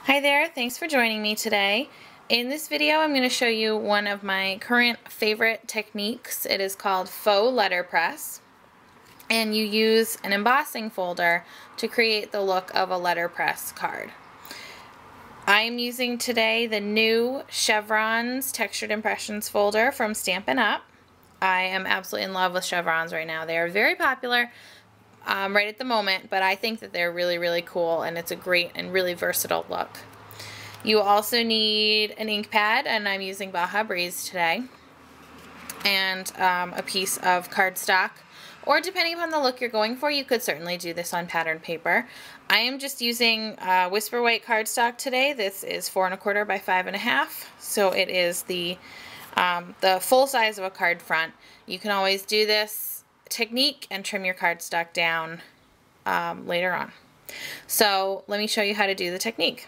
Hi there, thanks for joining me today. In this video I'm going to show you one of my current favorite techniques. It is called Faux Letterpress, and you use an embossing folder to create the look of a letterpress card. I'm using today the new Chevrons Textured Impressions folder from Stampin' Up. I am absolutely in love with chevrons right now. They are very popular right at the moment, but I think that they're really cool, and it's a great and really versatile look. You also need an ink pad, and I'm using Baja Breeze today, and a piece of cardstock, or depending upon the look you're going for, you could certainly do this on pattern paper. I am just using Whisper White cardstock today. This is 4 1/4 by 5 1/2, so it is the full size of a card front. You can always do this technique and trim your cardstock down later on. So let me show you how to do the technique.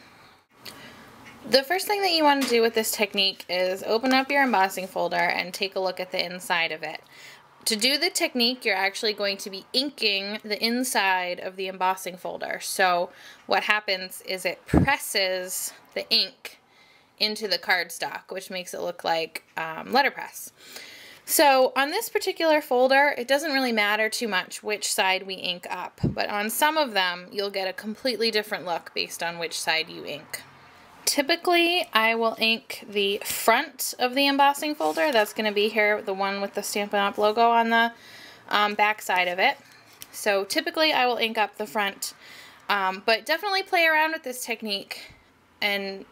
The first thing that you want to do with this technique is open up your embossing folder and take a look at the inside of it. To do the technique, you're actually going to be inking the inside of the embossing folder. So what happens is it presses the ink into the cardstock, which makes it look like letterpress. So on this particular folder, it doesn't really matter too much which side we ink up, but on some of them, you'll get a completely different look based on which side you ink. Typically, I will ink the front of the embossing folder. That's going to be here, the one with the Stampin' Up logo on the back side of it. So typically, I will ink up the front, but definitely play around with this technique and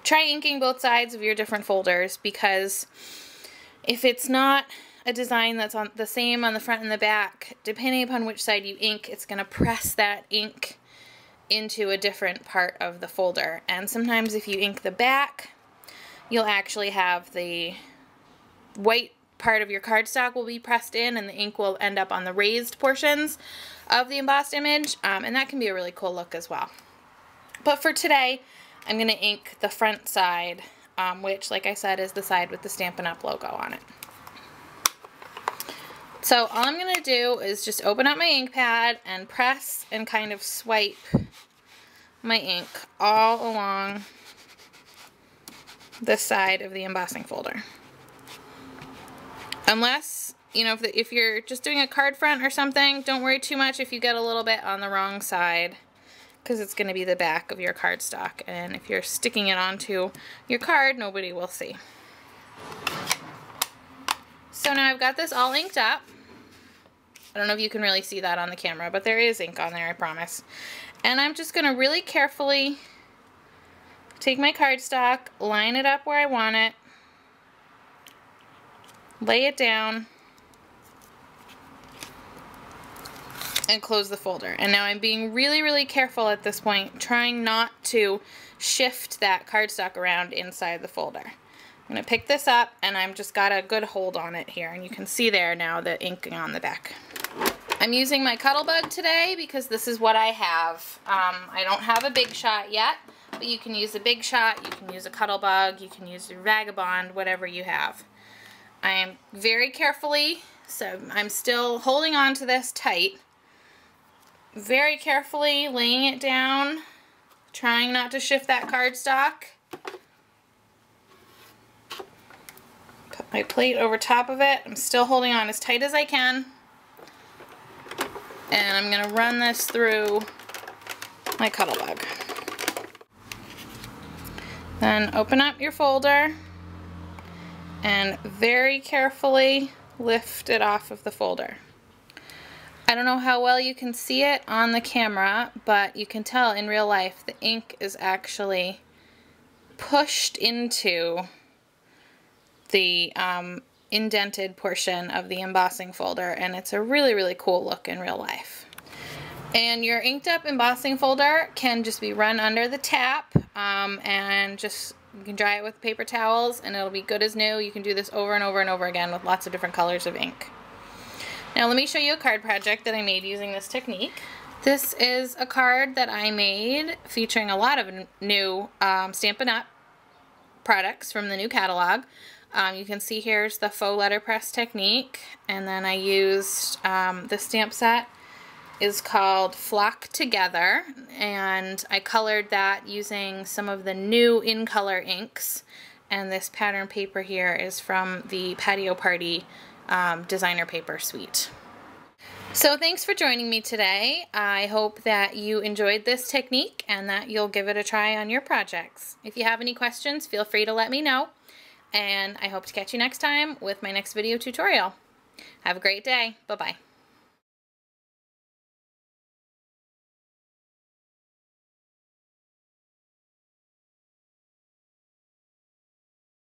try inking both sides of your different folders, because if it's not a design that's on the same on the front and the back, depending upon which side you ink, it's going to press that ink into a different part of the folder. And sometimes if you ink the back, you'll actually have the white part of your cardstock will be pressed in, and the ink will end up on the raised portions of the embossed image, and that can be a really cool look as well. But for today, I'm going to ink the front side, which, like I said, is the side with the Stampin' Up logo on it. So all I'm going to do is just open up my ink pad and press and kind of swipe my ink all along the side of the embossing folder. Unless, you know, if you're just doing a card front or something, don't worry too much if you get a little bit on the wrong side, because it's going to be the back of your cardstock, and if you're sticking it onto your card, nobody will see. So now I've got this all inked up. I don't know if you can really see that on the camera, but there is ink on there, I promise. And I'm just going to really carefully take my cardstock, line it up where I want it, lay it down, and close the folder. And now I'm being really careful at this point, trying not to shift that cardstock around inside the folder. I'm going to pick this up, and I've just got a good hold on it here, and you can see there now the inking on the back. I'm using my Cuttlebug today because this is what I have. I don't have a Big Shot yet, but you can use a Big Shot, you can use a Cuttlebug, you can use your Vagabond, whatever you have. I am very carefully, so I'm still holding on to this tight, very carefully laying it down, trying not to shift that cardstock. Put my plate over top of it. I'm still holding on as tight as I can. And I'm going to run this through my Cuttlebug. Then open up your folder and very carefully lift it off of the folder. I don't know how well you can see it on the camera, but you can tell in real life the ink is actually pushed into the indented portion of the embossing folder, and it's a really cool look in real life. And your inked up embossing folder can just be run under the tap, and just you can dry it with paper towels and it'll be good as new. You can do this over and over and over again with lots of different colors of ink. Now let me show you a card project that I made using this technique. This is a card that I made featuring a lot of new Stampin' Up products from the new catalog. You can see here's the Faux Letterpress technique, and then I used the stamp set is called Flock Together, and I colored that using some of the new in color inks. And this pattern paper here is from the Patio Party designer paper suite. So thanks for joining me today. I hope that you enjoyed this technique and that you'll give it a try on your projects. If you have any questions, feel free to let me know. And I hope to catch you next time with my next video tutorial. Have a great day. Bye-bye.